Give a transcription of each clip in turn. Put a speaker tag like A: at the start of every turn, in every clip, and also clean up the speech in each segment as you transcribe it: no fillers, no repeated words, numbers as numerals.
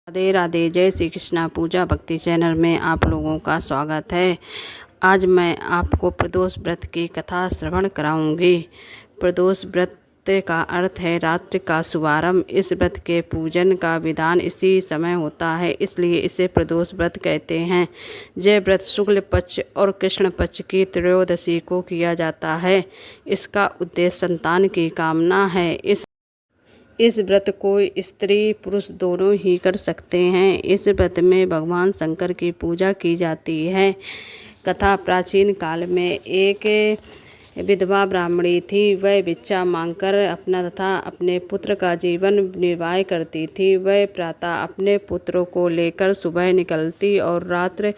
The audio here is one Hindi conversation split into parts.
A: राधे राधे। जय श्री कृष्णा पूजा भक्ति चैनल में आप लोगों का स्वागत है। आज मैं आपको प्रदोष व्रत की कथा श्रवण कराऊंगी। प्रदोष व्रत का अर्थ है रात्रि का शुभारंभ। इस व्रत के पूजन का विधान इसी समय होता है, इसलिए इसे प्रदोष व्रत कहते हैं। यह व्रत शुक्ल पक्ष और कृष्ण पक्ष की त्रयोदशी को किया जाता है। इसका उद्देश्य संतान की कामना है। इस व्रत को स्त्री पुरुष दोनों ही कर सकते हैं। इस व्रत में भगवान शंकर की पूजा की जाती है। कथा प्राचीन काल में एक विधवा ब्राह्मणी थी। वह भिक्षा मांगकर अपना तथा अपने पुत्र का जीवन निर्वाह करती थी। वह प्रातः अपने पुत्र को लेकर सुबह निकलती और रात्र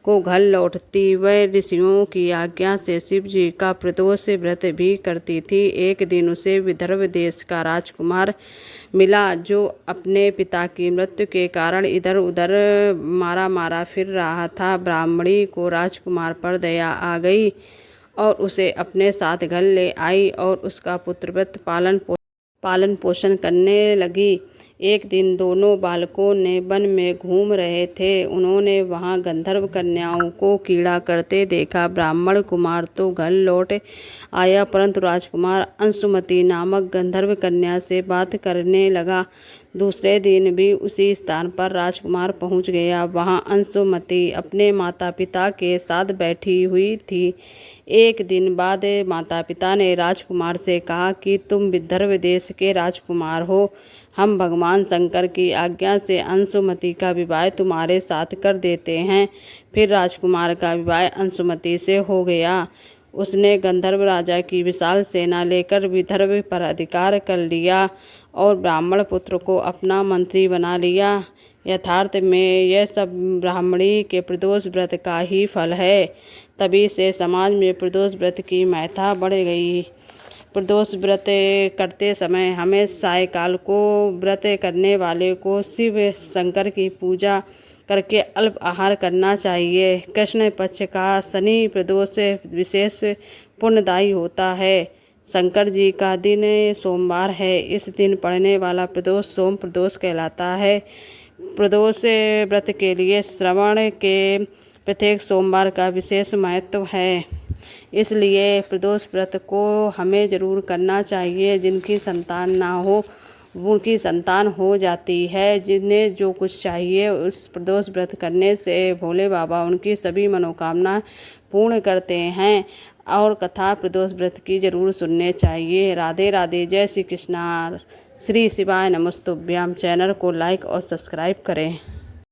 A: को घर लौटती। वह ऋषियों की आज्ञा से शिव जी का प्रदोष व्रत भी करती थी। एक दिन उसे विदर्भ देश का राजकुमार मिला, जो अपने पिता की मृत्यु के कारण इधर उधर मारा फिर रहा था। ब्राह्मणी को राजकुमार पर दया आ गई और उसे अपने साथ घर ले आई और उसका पुत्रव्रत पालन पोषण करने लगी। एक दिन दोनों बालकों ने वन में घूम रहे थे। उन्होंने वहां गंधर्व कन्याओं को कीड़ा करते देखा। ब्राह्मण कुमार तो घर लौट आया, परंतु राजकुमार अंशुमति नामक गंधर्व कन्या से बात करने लगा। दूसरे दिन भी उसी स्थान पर राजकुमार पहुंच गया। वहां अंशुमति अपने माता पिता के साथ बैठी हुई थी। एक दिन बाद माता पिता ने राजकुमार से कहा कि तुम विदर्भ देश के राजकुमार हो। हम भगवान शंकर की आज्ञा से अंशुमति का विवाह तुम्हारे साथ कर देते हैं। फिर राजकुमार का विवाह अंशुमति से हो गया। उसने गंधर्व राजा की विशाल सेना लेकर विदर्भ पर अधिकार कर लिया और ब्राह्मण पुत्र को अपना मंत्री बना लिया। यथार्थ में यह सब ब्राह्मणी के प्रदोष व्रत का ही फल है। तभी से समाज में प्रदोष व्रत की महत्ता बढ़ गई। प्रदोष व्रत करते समय हमें सायंकाल को व्रत करने वाले को शिव शंकर की पूजा करके अल्प आहार करना चाहिए। कृष्ण पक्ष का शनि प्रदोष विशेष पुण्यदायी होता है। शंकर जी का दिन सोमवार है। इस दिन पड़ने वाला प्रदोष सोम प्रदोष कहलाता है। प्रदोष व्रत के लिए श्रावण के प्रत्येक सोमवार का विशेष महत्व है, इसलिए प्रदोष व्रत को हमें जरूर करना चाहिए। जिनकी संतान ना हो उनकी संतान हो जाती है। जिन्हें जो कुछ चाहिए उस प्रदोष व्रत करने से भोले बाबा उनकी सभी मनोकामना पूर्ण करते हैं। और कथा प्रदोष व्रत की जरूर सुनने चाहिए। राधे राधे। जय श्री कृष्णा। श्री शिवाय नमस्तुभ्याम। चैनल को लाइक और सब्सक्राइब करें।